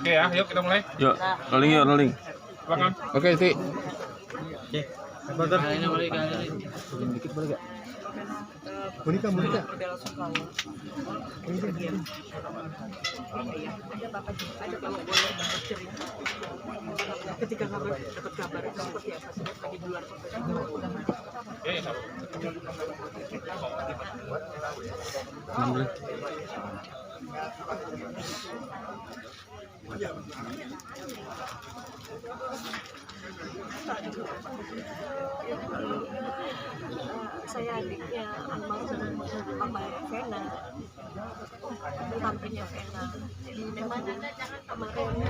Oke ya, yuk kita mulai. Yuk, rolling. Silakan. Oke, Ti. Oke. Ini mulai kali. Dikit boleh gak? Monika. Ketika dapat kabar itu seperti apa sih lagi di luar kota? Saya adiknya almarhum Mama Vena, tampilnya Vena. Jadi memang kemarin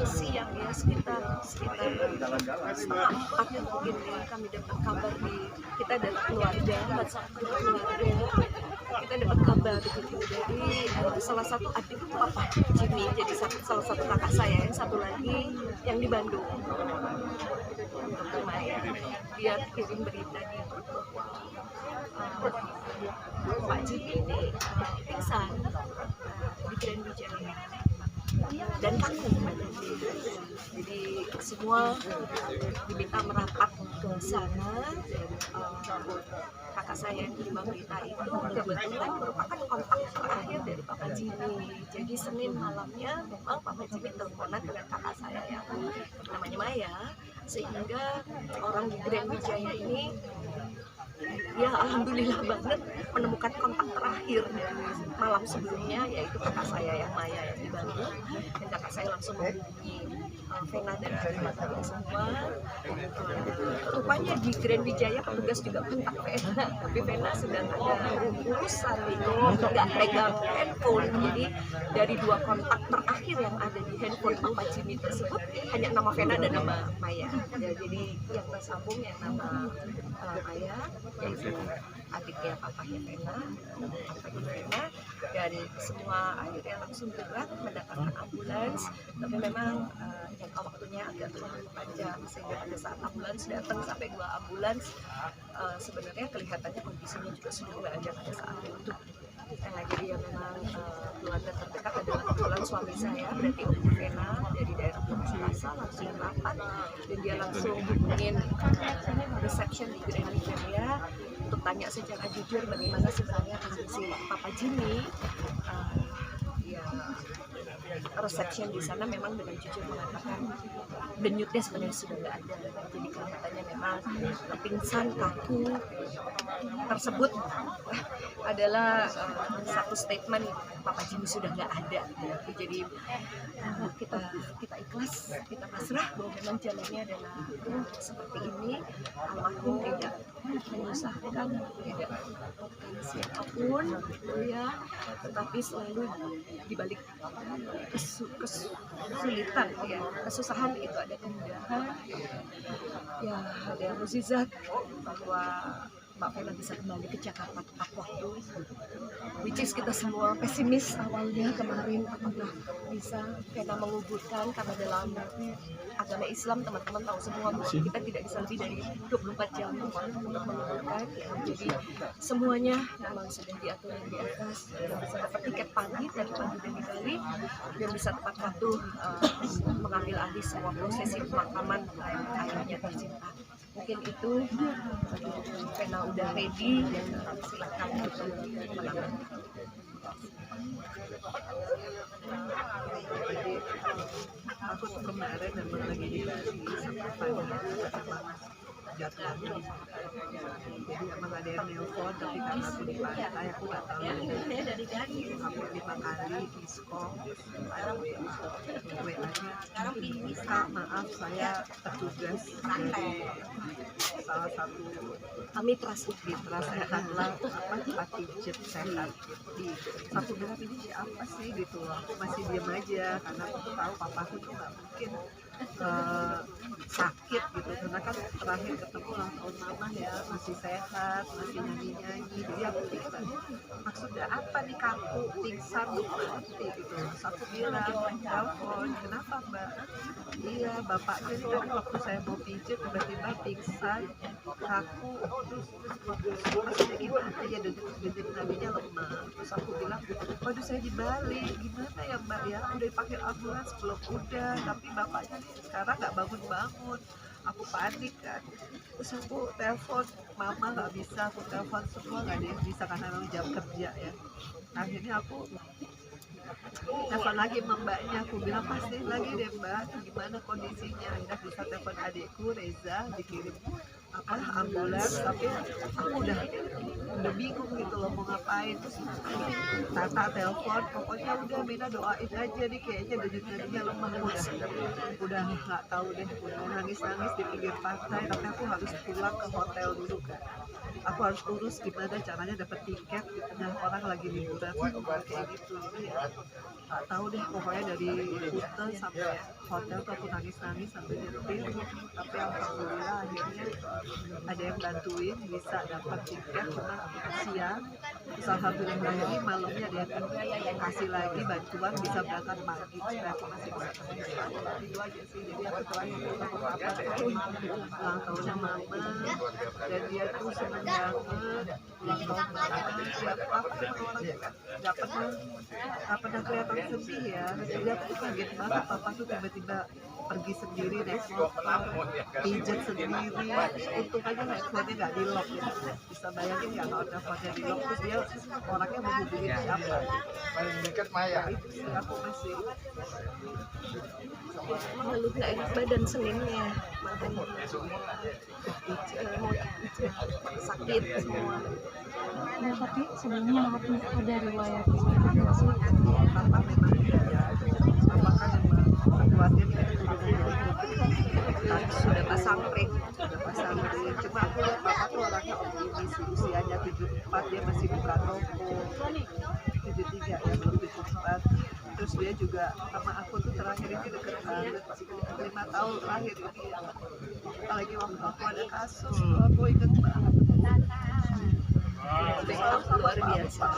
siang ya sekitar setengah 4 mungkin ya, kami dapat kabar kita dari keluarga, kita dapat kabar begitu dari salah satu adik Papa Jimmy, jadi salah satu kakak saya, yang satu lagi yang di Bandung. Lumayan dia kirim berita di Pak Jimmy ini pingsan di Grand Wijaya dan kaku. Jadi semua diminta merapat ke sana. Kakak saya yang terima berita itu kebetulan merupakan kontak terakhir dari Papa Jimmy. Jadi Senin malamnya memang Papa Jimmy teleponan dengan kakak saya yang namanya Maya, sehingga orang di Grand Wijaya ini ya alhamdulillah banget menemukan kontak terakhir dari malam sebelumnya, yaitu kakak saya yang Maya yang di Bandung, dan kakak saya langsung menghubungi Vena dan teman-teman semua. Rupanya di Grand Wijaya petugas juga kontak Vena, tapi Vena sedang ada urusan itu, nggak pegang handphone. Jadi dari 2 kontak terakhir yang ada di handphone Papa Jimmy tersebut hanya nama Vena dan nama Maya. Ya, jadi yang tersambung yang nama Maya, yaitu adiknya papanya Vena, dan semua akhirnya langsung gerak mendatangkan ambulans. Tapi memang jangka waktunya agak terlalu panjang, sehingga pada saat ambulans datang sampai 2 ambulans, sebenarnya kelihatannya kondisinya juga sudah tidak ada pada saat itu. Jadi ya memang keluarga terdekat adalah kebetulan suami saya, berarti Om Vena dari daerah Selasa langsung rapat, dan dia langsung hubungin reception di Grand Wijaya untuk tanya secara jujur bagaimana sebenarnya kondisi Papa Jimmy. Reception di sana memang dengan jujur mengatakan denyutnya sebenarnya sudah nggak ada, jadi kelihatannya memang pingsan kaku tersebut adalah satu statement Papa Jimmy sudah nggak ada. Jadi kita ikhlas, kita pasrah bahwa memang jalannya adalah seperti ini. Almarhum tidak menyusahkan, tidak siapapun ya, tetapi selalu dibalik kesulitan ya, kesusahan itu ada kemudahan ya, ada mukjizat bahwa Mbak Vena bisa kembali ke Jakarta tepat waktu, which is kita semua pesimis awalnya kemarin apakah bisa Vena menguburkan, karena dalam agama Islam teman-teman tahu semua bahwa kita tidak bisa lebih dari 24 jam untuk menguburkan ya. Jadi semuanya memang sudah diatur di atas, dan bisa dapat tiket pagi dari Bali dan bisa tepat waktu mengambil alih semua prosesi pemakaman ayahnya tercinta. Mungkin itu Vena udah ready, dan silakan untuk menangani. Jadi aku kemarin memang lagi di Bali sama jadwalnya, jadi emang ada yang nelfon, tapi karena aku di pantai aku nggak tahu. Aku 5 kali diskom, ada WA-nya, Kak maaf saya tertugas dari salah satu mitra sehatlah Patijep sehat di satu bilang ini siapa sih gitu. Aku masih diam aja karena aku tahu papaku tuh nggak mungkin sakit gitu, karena kan terakhir ketemu ulang tahun mama ya masih sehat, masih nyanyi-nyanyi, jadi aku pikir maksudnya apa nih kaku pingsan mati gitu. Terus aku bilang telepon, kenapa mbak? Iya bapaknya nih tadi waktu saya mau pijet tiba-tiba pingsan kaku, terus maksudnya gimana ya, denyut nadinya lemah. Terus aku bilang waduh saya di Bali, gimana ya mbak ya, udah dipanggil ambulans belum? Udah, tapi bapaknya nih sekarang nggak bangun-bangun. Aku panik kan, terus aku telepon mama, nggak bisa, aku telepon semua nggak ada yang bisa karena memang jam kerja ya. Akhirnya aku telepon lagi sama mbaknya, aku bilang pasti lagi deh mbak, gimana kondisinya. Akhirnya bisa telepon adikku Reza, dikirim ambulans, tapi aku udah bingung gitu loh mau ngapain. Terus Tata telepon, pokoknya udah Mina doain aja nih, kayaknya denyut-nadinya lemah, udah nggak tahu deh, udah nangis-nangis di pinggir pantai. Tapi aku harus pulang ke hotel dulu kan, aku harus urus gimana caranya dapat tiket di tengah orang lagi liburan kayak gitu. Jadi ya nggak tahu deh, pokoknya dari Kuta sampai hotel tuh aku nangis-nangis sampai nyetir. Tapi alhamdulillah akhirnya ada yang bantuin, bisa dapat tiket karena siang. Terus alhamdulillah ini malamnya ada yang kasih lagi bantuan, bisa berangkat pagi supaya aku masih bisa ketemu sekolah. Itu aja sih. Jadi aku terakhir ketemu papa tuh ulang tahunnya mama, dan dia tuh seneng banget ulang tahun mama. Siap apa yang orang nggak pernah kelihatan sedih ya. Jadi aku tuh kaget banget, papa tuh tiba-tiba pergi sendiri naik motor, pijet sendiri. Untung aja handphonenya nggak di lock ya. Bisa bayangin nggak kalau teleponnya di lock, terus dia orangnya mau hubungin siapa? Paling dekat Maya. Itu sih aku masih Lalu nggak enak badan Seninnya, makanya sakit semua. Nah, tapi sebelumnya ada riwayat papa memang ya, papa kan memang keluarga kita sudah pasang ring, cuma aku lihat papa tuh orangnya optimis, usianya 74, dia masih buka toko, 73 ya, belum 74. Terus dia juga sama aku tuh terakhir ini deket banget, 5 tahun terakhir ini ya. Apalagi waktu aku ada kasus, aku inget banget. Luar biasa.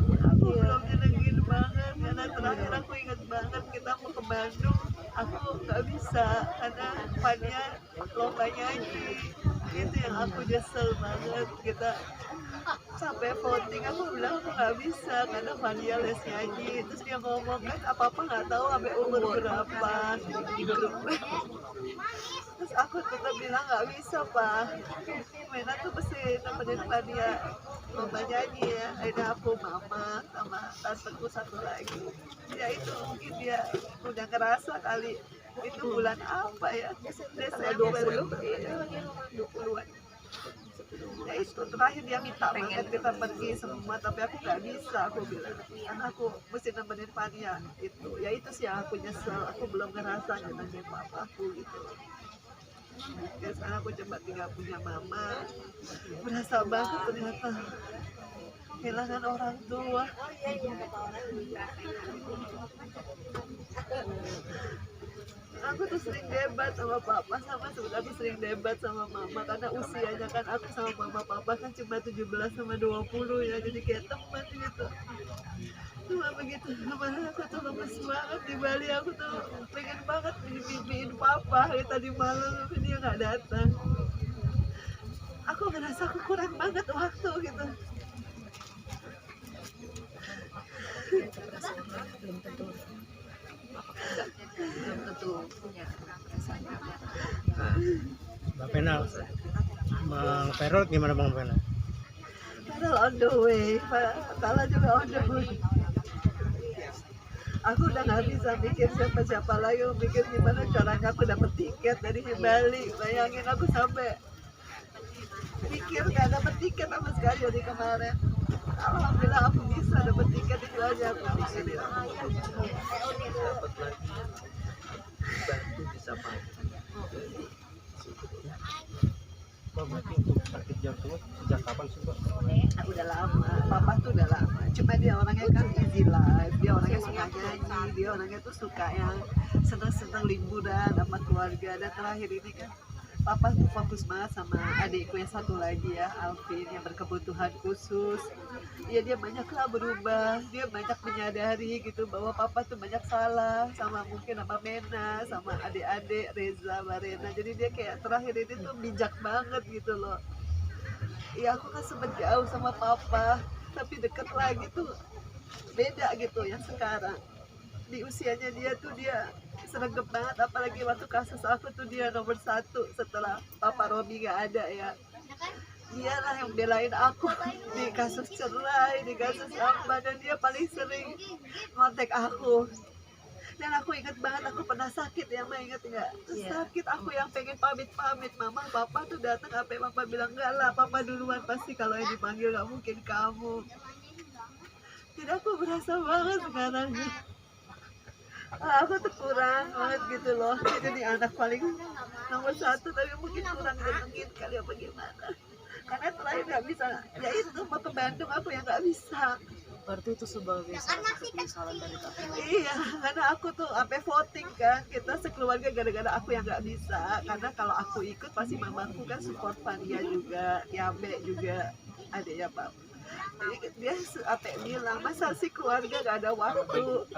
Aku belum nyenengin banget karena terakhir aku inget banget kita mau ke Bandung, aku nggak bisa karena Fania lomba nyanyi. Itu yang aku nyesel banget. Kita sampai voting aku bilang aku nggak bisa karena Fania les nyanyi. Terus dia ngomong kan apa nggak tahu sampai umur berapa di grup. Terus aku tetap bilang nggak bisa pak, Mena tuh mesti nemenin Fania lomba nyanyi ya. Akhirnya aku mama sama tanteku satu lagi, ya itu mungkin dia udah ngerasa kali itu bulan apa ya, Desember 20-an. Ya itu terakhir dia minta banget kita pergi semua, tapi aku nggak bisa, aku bilang karena aku mesti nemenin Fania. Itu ya itu sih yang aku nyesel, aku belum ngerasa nyenengin papaku gitu. Ya sekarang aku coba tinggal punya mama, berasa banget ternyata kehilangan orang tua. Aku tuh sering debat sama papa, aku sering debat sama mama karena usianya kan aku sama mama papa kan cuma 17 sama 20 ya, jadi kayak teman gitu. Cuma begitu, kemarin aku tuh lemes banget di Bali, aku tuh pengen banget mimpiin papa ya, tadi malam tapi dia nggak datang. Aku ngerasa aku kurang banget waktu gitu. Belum tentu punya perasaan. Mbak Pena, Bang Perol gimana Bang Pena? Perol on the way, Tala juga on the way. Aku udah nggak bisa mikir siapa lagi, mikir gimana caranya aku dapet tiket dari Bali. Bayangin aku sampai pikir nggak dapet tiket sama sekali dari kemarin. Alhamdulillah aku bisa dapet tiket, itu aja aku pikirin. Bantu bisa Pak. Bapak berarti untuk sakit jantung sejak kapan sih Pak? Udah lama, papa tuh udah lama. Cuma dia orangnya kan easy life, dia orangnya suka nyanyi, dia orangnya tuh suka yang seneng-seneng liburan sama keluarga. Dan terakhir ini kan papa tuh fokus banget sama adikku yang satu lagi ya, Alvin, yang berkebutuhan khusus. Ya dia banyaklah berubah, dia banyak menyadari gitu bahwa papa tuh banyak salah sama mungkin sama Mena, sama adik-adik Reza, Marena. Jadi dia kayak terakhir ini tuh bijak banget gitu loh. Ya aku kan sempet jauh sama papa, tapi deket lagi tuh beda gitu yang sekarang. Di usianya dia tuh dia seragam banget, apalagi waktu kasus aku tuh dia nomor 1 setelah Papa Robi gak ada ya. Dialah yang belain aku di kasus cerai, di kasus apa, dan dia paling sering ngontek aku. Dan aku inget banget, aku pernah sakit ya, Ma, inget nggak? Sakit, aku yang pengen pamit-pamit, Mama, Papa tuh datang, apa Papa bilang, enggak lah, Papa duluan, pasti kalau yang dipanggil gak mungkin kamu. Jadi aku berasa banget sekarang. Aku tuh kurang banget gitu loh, dia jadi anak paling nomor 1, tapi mungkin kurang gantengin kali apa gimana. Karena terakhir gak bisa, ya itu mau ke Bandung aku yang gak bisa. Berarti itu sebagai salah satu penyesalan dari kakek. Iya, karena aku tuh sampai voting kan, kita sekeluarga gara-gara aku yang nggak bisa. Karena kalau aku ikut pasti mamaku kan support Fania juga, Yabe juga, adiknya Pak. Jadi dia sampai bilang, masa sih keluarga gak ada waktu.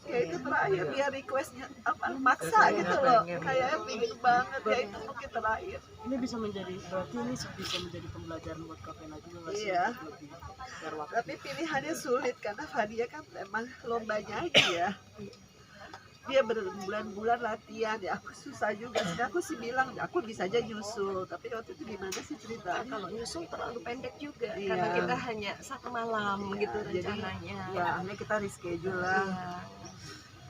Ya itu terakhir dia requestnya apa maksa gitu loh, kayaknya pingin banget, ya itu mungkin terakhir. Ini bisa menjadi, berarti ini bisa menjadi pembelajaran buat kakek lagi nggak sih? Iya. Biar waktu. Tapi pilihannya sulit karena Fadia kan emang lomba nyanyi ya. Dia berbulan-bulan latihan, ya aku susah juga. Jadi aku sih bilang, aku bisa aja nyusul. Tapi waktu itu gimana sih ceritanya? Kalau nyusul terlalu pendek juga, Iya. karena kita hanya 1 malam gitu Jadi rencananya. ya akhirnya kita reschedule lah. Iya.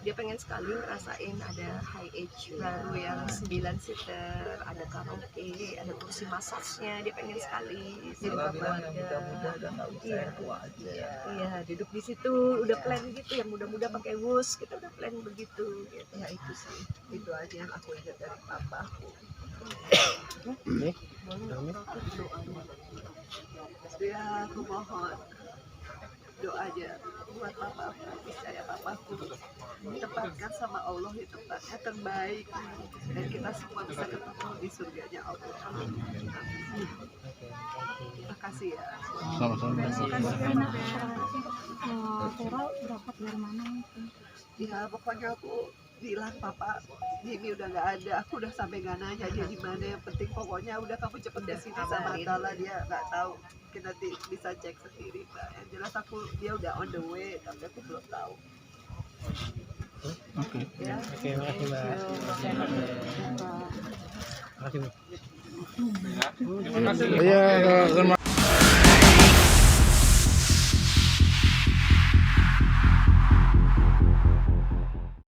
Dia pengen sekali ngerasain ada high age baru yang 9 seater, ada karaoke, ada kursi massage-nya. Dia pengen sekali sama keluarga. Iya, iya, duduk di situ udah plan gitu, yang muda-muda pakai wus, kita udah plan begitu. Gitu. Ya itu sih, itu aja yang aku ingat dari papa. Nih, Boleh doanya. Ya aku mohon doanya buat papa, percaya papaku ditempatkan sama Allah di tempatnya terbaik, dan kita semua bisa ketemu di surganya Allah. Amin. Terima kasih ya. Sama-sama. Enak, Vera berangkat dari mana itu? Ya pokoknya aku bilang papa Jimmy udah nggak ada, aku udah sampai nggak nanya dia di mana, yang penting pokoknya udah kamu cepet kesini sama Tala, dia nggak tahu, mungkin nanti bisa cek sendiri Mbak. Yang jelas aku dia udah on the way, tapi aku belum tahu. Oke. Ya. oke, makasih Mbak. Makasih Mbak. Terima kasih. Iya,